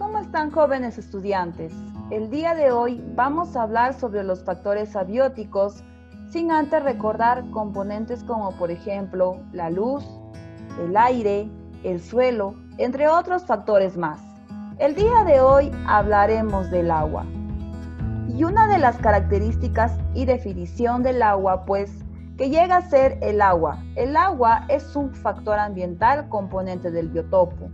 ¿Cómo están, jóvenes estudiantes? El día de hoy vamos a hablar sobre los factores abióticos sin antes recordar componentes como por ejemplo la luz, el aire, el suelo, entre otros factores más. El día de hoy hablaremos del agua. Y una de las características y definición del agua, pues, que llega a ser el agua. El agua es un factor ambiental componente del biotopo,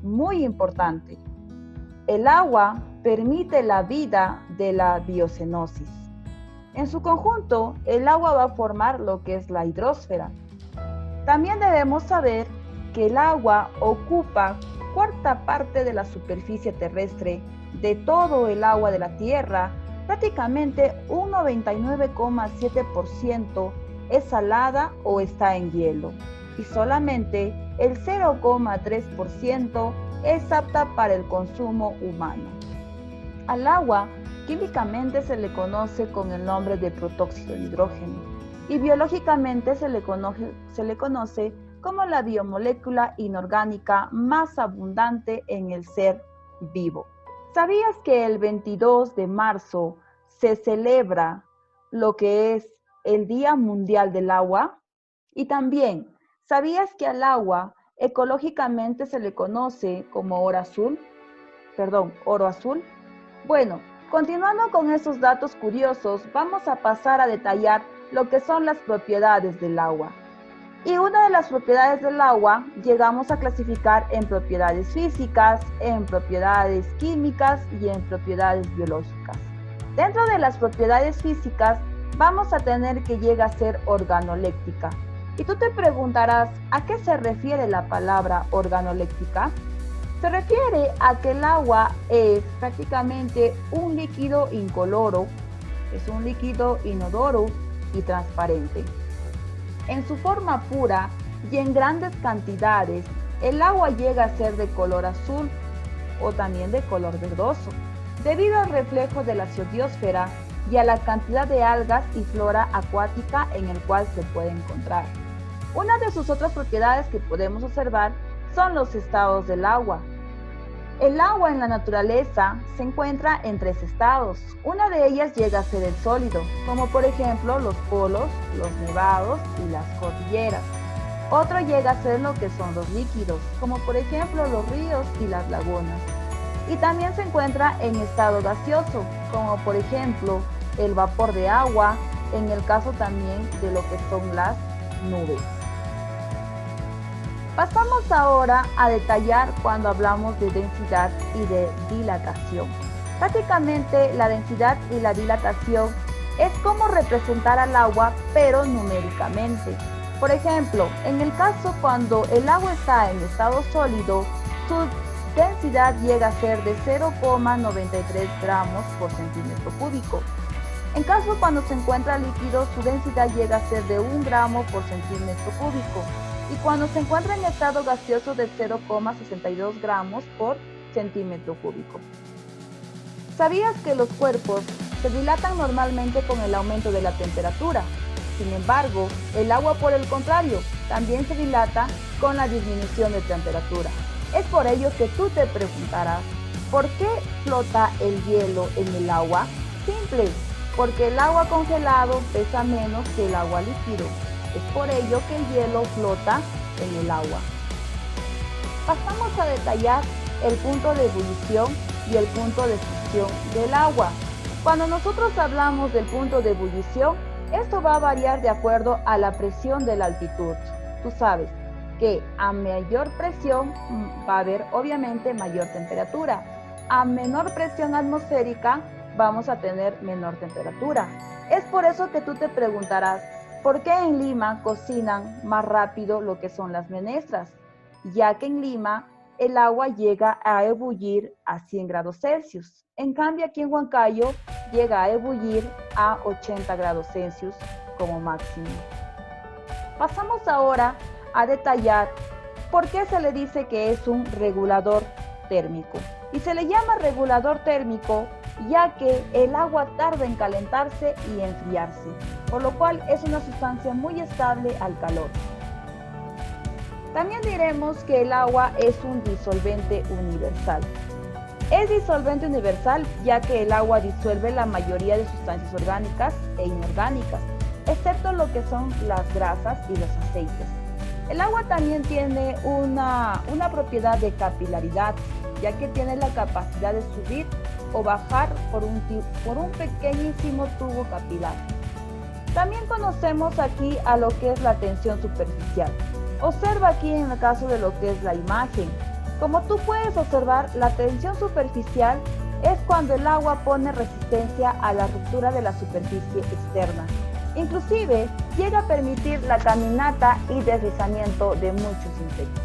muy importante. El agua permite la vida de la biocenosis. En su conjunto, el agua va a formar lo que es la hidrosfera. También debemos saber que el agua ocupa cuarta parte de la superficie terrestre de todo el agua de la Tierra. Prácticamente un 99,7% es salada o está en hielo y solamente el 0,3% es apta para el consumo humano. Al agua químicamente se le conoce con el nombre de protóxido de hidrógeno y biológicamente se le conoce como la biomolécula inorgánica más abundante en el ser vivo. ¿Sabías que el 22 de marzo se celebra lo que es el Día Mundial del Agua? Y también, ¿sabías que al agua ecológicamente se le conoce como oro azul? Bueno, continuando con esos datos curiosos, vamos a pasar a detallar lo que son las propiedades del agua. Y una de las propiedades del agua llegamos a clasificar en propiedades físicas, en propiedades químicas y en propiedades biológicas. Dentro de las propiedades físicas vamos a tener que llega a ser organoléctrica. Y tú te preguntarás, ¿a qué se refiere la palabra organoléctrica? Se refiere a que el agua es prácticamente un líquido incoloro, es un líquido inodoro y transparente. En su forma pura y en grandes cantidades, el agua llega a ser de color azul o también de color verdoso, debido al reflejo de la xeriosfera y a la cantidad de algas y flora acuática en el cual se puede encontrar. Una de sus otras propiedades que podemos observar son los estados del agua. El agua en la naturaleza se encuentra en tres estados. Una de ellas llega a ser el sólido, como por ejemplo los polos, los nevados y las cordilleras. Otro llega a ser lo que son los líquidos, como por ejemplo los ríos y las lagunas. Y también se encuentra en estado gaseoso, como por ejemplo el vapor de agua, en el caso también de lo que son las nubes. Pasamos ahora a detallar cuando hablamos de densidad y de dilatación. Prácticamente la densidad y la dilatación es como representar al agua, pero numéricamente. Por ejemplo, en el caso cuando el agua está en estado sólido, su densidad llega a ser de 0,93 gramos por centímetro cúbico. En caso cuando se encuentra líquido, su densidad llega a ser de 1 gramo por centímetro cúbico. Y cuando se encuentra en estado gaseoso de 0,62 gramos por centímetro cúbico. ¿Sabías que los cuerpos se dilatan normalmente con el aumento de la temperatura? Sin embargo, el agua, por el contrario, también se dilata con la disminución de temperatura. Es por ello que tú te preguntarás, ¿por qué flota el hielo en el agua? Simple, porque el agua congelado pesa menos que el agua líquido. Es por ello que el hielo flota en el agua. Pasamos a detallar el punto de ebullición y el punto de fusión del agua. Cuando nosotros hablamos del punto de ebullición, esto va a variar de acuerdo a la presión de la altitud. Tú sabes que a mayor presión va a haber obviamente mayor temperatura. A menor presión atmosférica vamos a tener menor temperatura. Es por eso que tú te preguntarás, ¿por qué en Lima cocinan más rápido lo que son las menestras? Ya que en Lima el agua llega a ebullir a 100 grados Celsius. En cambio aquí en Huancayo llega a ebullir a 80 grados Celsius como máximo. Pasamos ahora a detallar por qué se le dice que es un regulador térmico. Y se le llama regulador térmico ya que el agua tarda en calentarse y enfriarse, por lo cual es una sustancia muy estable al calor. También diremos que el agua es un disolvente universal. Es disolvente universal, ya que el agua disuelve la mayoría de sustancias orgánicas e inorgánicas, excepto lo que son las grasas y los aceites. El agua también tiene una propiedad de capilaridad, ya que tiene la capacidad de subir o bajar por un pequeñísimo tubo capilar. También conocemos aquí a lo que es la tensión superficial. Observa aquí en el caso de lo que es la imagen. Como tú puedes observar, la tensión superficial es cuando el agua pone resistencia a la ruptura de la superficie externa. Inclusive, llega a permitir la caminata y deslizamiento de muchos insectos.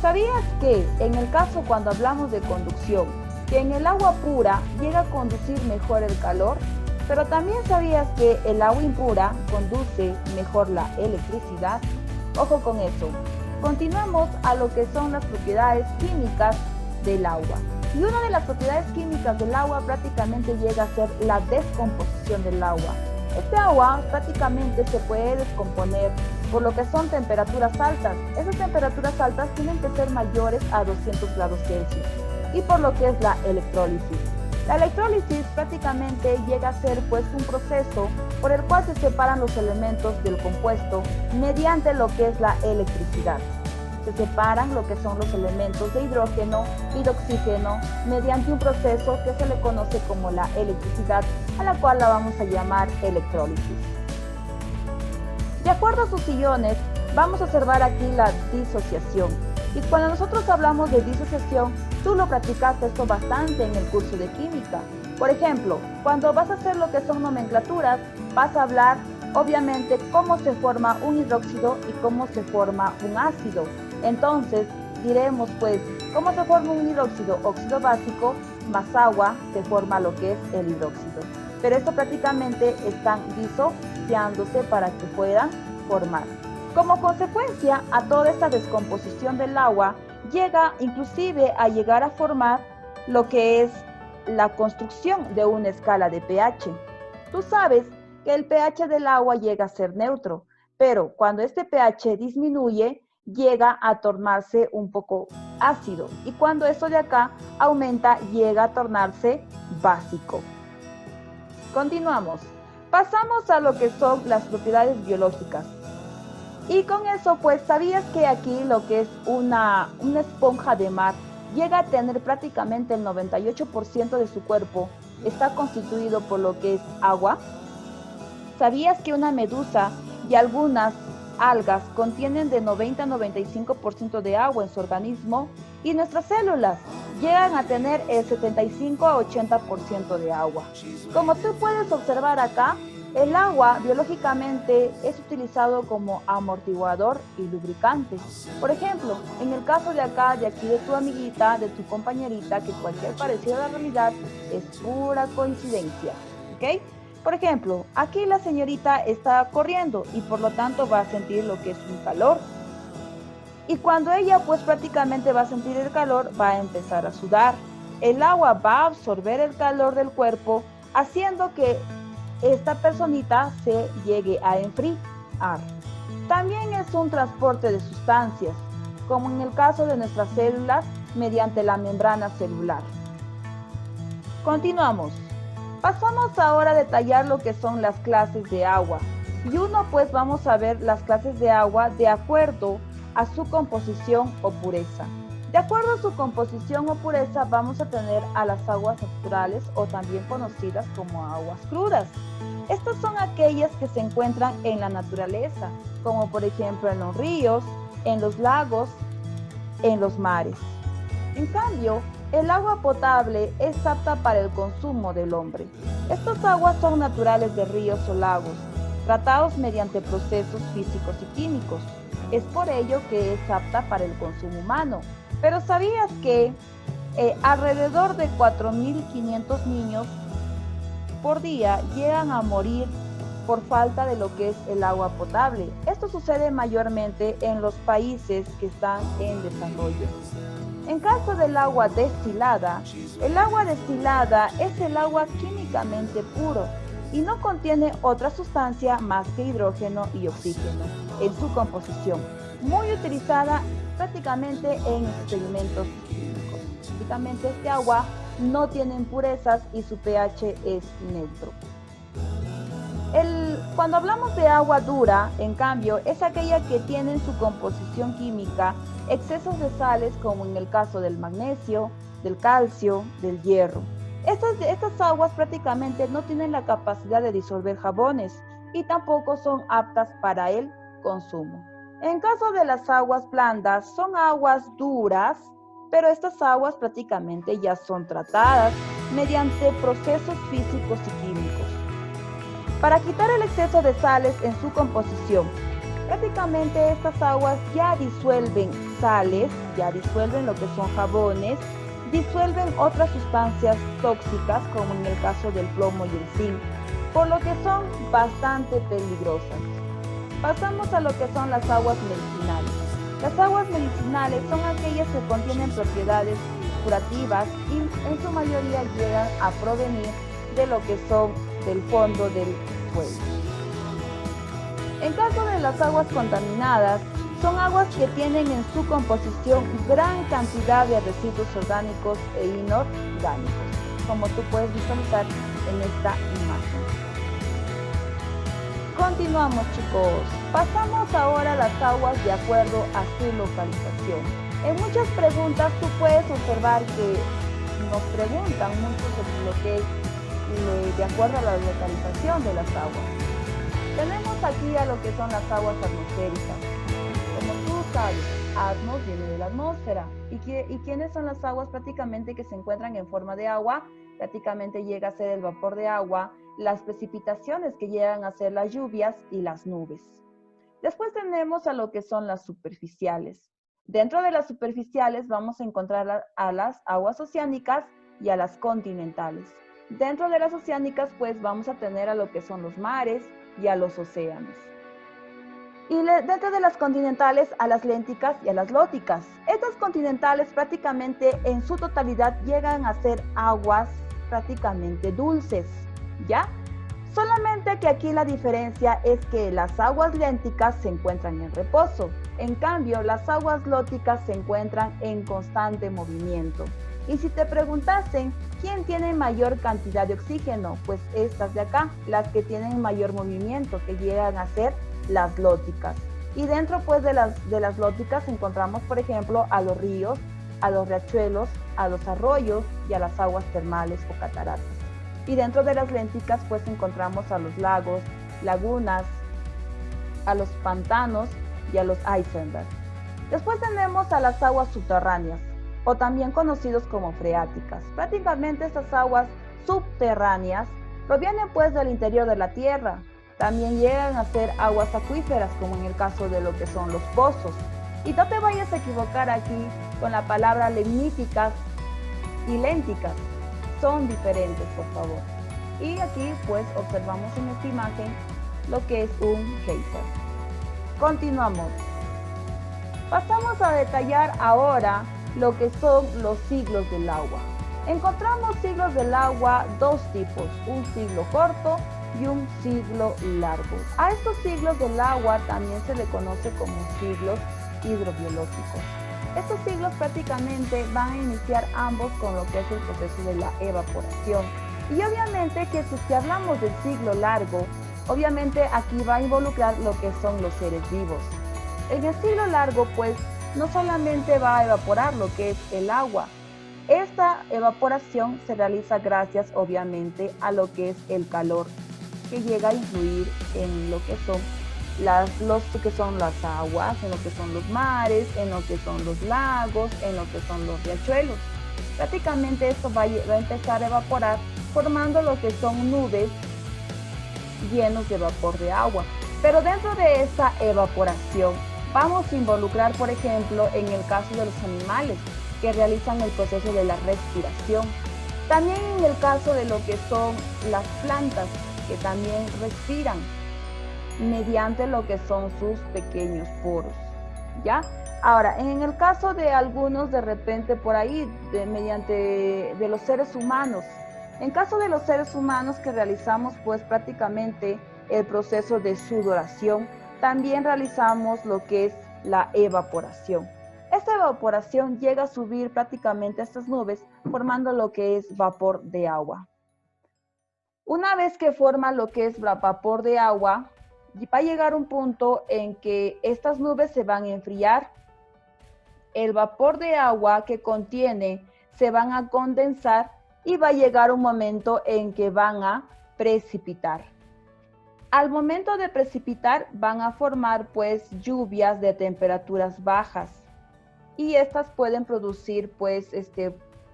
¿Sabías que, en el caso cuando hablamos de conducción, que en el agua pura llega a conducir mejor el calor? Pero también sabías que el agua impura conduce mejor la electricidad. Ojo con eso. Continuamos a lo que son las propiedades químicas del agua. Y una de las propiedades químicas del agua prácticamente llega a ser la descomposición del agua. Este agua prácticamente se puede descomponer por lo que son temperaturas altas. Esas temperaturas altas tienen que ser mayores a 200 grados Celsius. Y por lo que es la electrólisis. La electrólisis prácticamente llega a ser un proceso por el cual se separan los elementos del compuesto mediante lo que es la electricidad. Se separan lo que son los elementos de hidrógeno y de oxígeno mediante un proceso que se le conoce como la electricidad, a la cual la vamos a llamar electrólisis. De acuerdo a sus iones, vamos a observar aquí la disociación. Y cuando nosotros hablamos de disociación, tú lo practicaste esto bastante en el curso de química. Por ejemplo, cuando vas a hacer lo que son nomenclaturas, vas a hablar obviamente cómo se forma un hidróxido y cómo se forma un ácido. Entonces, diremos cómo se forma un hidróxido, óxido básico, más agua, se forma lo que es el hidróxido. Pero esto prácticamente están disociándose para que puedan formar. Como consecuencia a toda esta descomposición del agua, llega inclusive a llegar a formar lo que es la construcción de una escala de pH. Tú sabes que el pH del agua llega a ser neutro, pero cuando este pH disminuye, llega a tornarse un poco ácido. Y cuando esto de acá aumenta, llega a tornarse básico. Continuamos. Pasamos a lo que son las propiedades biológicas. Y con eso, ¿sabías que aquí lo que es una esponja de mar llega a tener prácticamente el 98% de su cuerpo está constituido por lo que es agua? ¿Sabías que una medusa y algunas algas contienen de 90 a 95% de agua en su organismo? Y nuestras células llegan a tener el 75 a 80% de agua. Como tú puedes observar acá, el agua biológicamente es utilizado como amortiguador y lubricante. Por ejemplo, en el caso de aquí de tu amiguita, de tu compañerita, que cualquier parecido a la realidad es pura coincidencia, ¿ok? Por ejemplo, aquí la señorita está corriendo y por lo tanto va a sentir lo que es un calor. Y cuando ella prácticamente va a sentir el calor, va a empezar a sudar. El agua va a absorber el calor del cuerpo, haciendo que esta personita se llegue a enfriar. También es un transporte de sustancias, como en el caso de nuestras células, mediante la membrana celular. Continuamos. Pasamos ahora a detallar lo que son las clases de agua. Y vamos a ver las clases de agua de acuerdo a su composición o pureza. De acuerdo a su composición o pureza, vamos a tener a las aguas naturales o también conocidas como aguas crudas. Estas son aquellas que se encuentran en la naturaleza, como por ejemplo en los ríos, en los lagos, en los mares. En cambio, el agua potable es apta para el consumo del hombre. Estas aguas son naturales de ríos o lagos, tratados mediante procesos físicos y químicos. Es por ello que es apta para el consumo humano. Pero ¿sabías que alrededor de 4.500 niños por día llegan a morir por falta de lo que es el agua potable? Esto sucede mayormente en los países que están en desarrollo. En caso del agua destilada, el agua destilada es el agua químicamente puro y no contiene otra sustancia más que hidrógeno y oxígeno en su composición, muy utilizada prácticamente en experimentos químicos. Y prácticamente este agua no tiene impurezas y su pH es neutro. Cuando hablamos de agua dura, en cambio, es aquella que tiene en su composición química excesos de sales, como en el caso del magnesio, del calcio, del hierro. Estas aguas prácticamente no tienen la capacidad de disolver jabones y tampoco son aptas para el consumo. En caso de las aguas blandas, son aguas duras, pero estas aguas prácticamente ya son tratadas mediante procesos físicos y químicos para quitar el exceso de sales en su composición. Prácticamente estas aguas ya disuelven sales, ya disuelven lo que son jabones, disuelven otras sustancias tóxicas como en el caso del plomo y el zinc, por lo que son bastante peligrosas. Pasamos a lo que son las aguas medicinales. Las aguas medicinales son aquellas que contienen propiedades curativas y en su mayoría llegan a provenir de lo que son del fondo del suelo. En caso de las aguas contaminadas, son aguas que tienen en su composición gran cantidad de residuos orgánicos e inorgánicos, como tú puedes visualizar en esta imagen. Continuamos, chicos. Pasamos ahora a las aguas de acuerdo a su localización. En muchas preguntas tú puedes observar que nos preguntan mucho sobre lo que es de acuerdo a la localización de las aguas. Tenemos aquí a lo que son las aguas atmosféricas. Como tú sabes, atmos viene de la atmósfera. ¿Y quiénes son las aguas prácticamente que se encuentran en forma de agua? Prácticamente llega a ser el vapor de agua, las precipitaciones que llegan a ser las lluvias y las nubes. Después tenemos a lo que son las superficiales. Dentro de las superficiales vamos a encontrar a las aguas oceánicas y a las continentales. Dentro de las oceánicas, pues vamos a tener a lo que son los mares y a los océanos. Y dentro de las continentales, a las lénticas y a las lóticas. Estas continentales prácticamente en su totalidad llegan a ser aguas prácticamente dulces, ¿ya? Solamente que aquí la diferencia es que las aguas lénticas se encuentran en reposo. En cambio, las aguas lóticas se encuentran en constante movimiento. Y si te preguntasen, ¿quién tiene mayor cantidad de oxígeno? Pues estas de acá, las que tienen mayor movimiento, que llegan a ser las lóticas. Y dentro pues de las lóticas encontramos, por ejemplo, a los ríos, a los riachuelos, a los arroyos y a las aguas termales o cataratas. Y dentro de las lénticas pues encontramos a los lagos, lagunas, a los pantanos y a los icebergs. Después tenemos a las aguas subterráneas, o también conocidos como freáticas. Prácticamente estas aguas subterráneas provienen pues del interior de la tierra. También llegan a ser aguas acuíferas, como en el caso de lo que son los pozos. Y no te vayas a equivocar aquí con la palabra lemníticas y lénticas. Son diferentes, por favor. Y aquí pues observamos en esta imagen lo que es un geyser. Continuamos. Pasamos a detallar ahora lo que son los siglos del agua. Encontramos siglos del agua dos tipos, un siglo corto y un siglo largo. A estos siglos del agua también se le conoce como siglos hidrobiológicos. Estos siglos prácticamente van a iniciar ambos con lo que es el proceso de la evaporación. Y obviamente que si hablamos del siglo largo, obviamente aquí va a involucrar lo que son los seres vivos. En el siglo largo, pues, no solamente va a evaporar lo que es el agua. Esta evaporación se realiza gracias, obviamente, a lo que es el calor, que llega a influir en lo que son las aguas, en lo que son los mares, en lo que son los lagos, en lo que son los riachuelos. Prácticamente esto va a empezar a evaporar, formando lo que son nubes llenos de vapor de agua. Pero dentro de esa evaporación vamos a involucrar, por ejemplo, en el caso de los animales que realizan el proceso de la respiración. También en el caso de lo que son las plantas, que también respiran mediante lo que son sus pequeños poros, ¿ya? Ahora, en el caso de algunos, de repente por ahí, mediante de los seres humanos, en caso de los seres humanos que realizamos pues prácticamente el proceso de sudoración, también realizamos lo que es la evaporación. Esta evaporación llega a subir prácticamente a estas nubes, formando lo que es vapor de agua. Una vez que forma lo que es vapor de agua, va a llegar un punto en que estas nubes se van a enfriar. El vapor de agua que contiene se van a condensar y va a llegar un momento en que van a precipitar. Al momento de precipitar van a formar pues lluvias de temperaturas bajas y estas pueden producir pues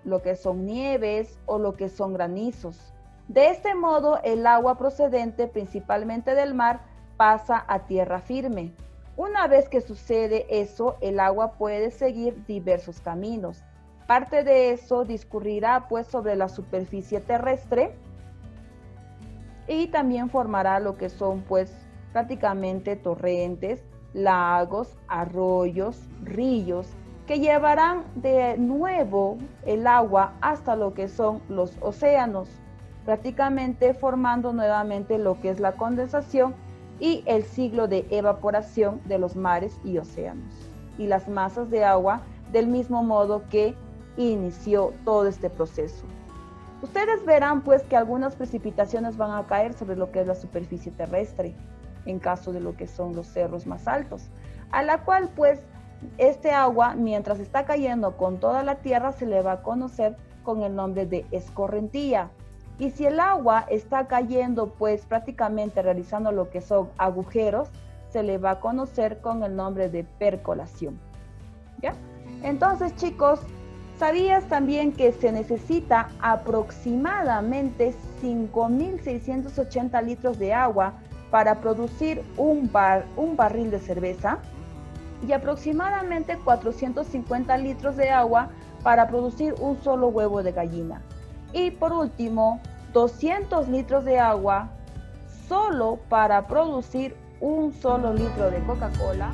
lo que son nieves o lo que son granizos. De este modo el agua procedente principalmente del mar pasa a tierra firme. Una vez que sucede eso, el agua puede seguir diversos caminos. Parte de eso discurrirá pues sobre la superficie terrestre y también formará lo que son pues prácticamente torrentes, lagos, arroyos, ríos, que llevarán de nuevo el agua hasta lo que son los océanos, prácticamente formando nuevamente lo que es la condensación y el ciclo de evaporación de los mares y océanos y las masas de agua del mismo modo que inició todo este proceso. Ustedes verán pues que algunas precipitaciones van a caer sobre lo que es la superficie terrestre, en caso de lo que son los cerros más altos, a la cual pues este agua, mientras está cayendo con toda la tierra, se le va a conocer con el nombre de escorrentía. Y si el agua está cayendo pues prácticamente realizando lo que son agujeros, se le va a conocer con el nombre de percolación. ¿Ya? Entonces, chicos, ¿sabías también que se necesita aproximadamente 5.680 litros de agua para producir un barril de cerveza? Y aproximadamente 450 litros de agua para producir un solo huevo de gallina. Y por último, 200 litros de agua solo para producir un solo litro de Coca-Cola.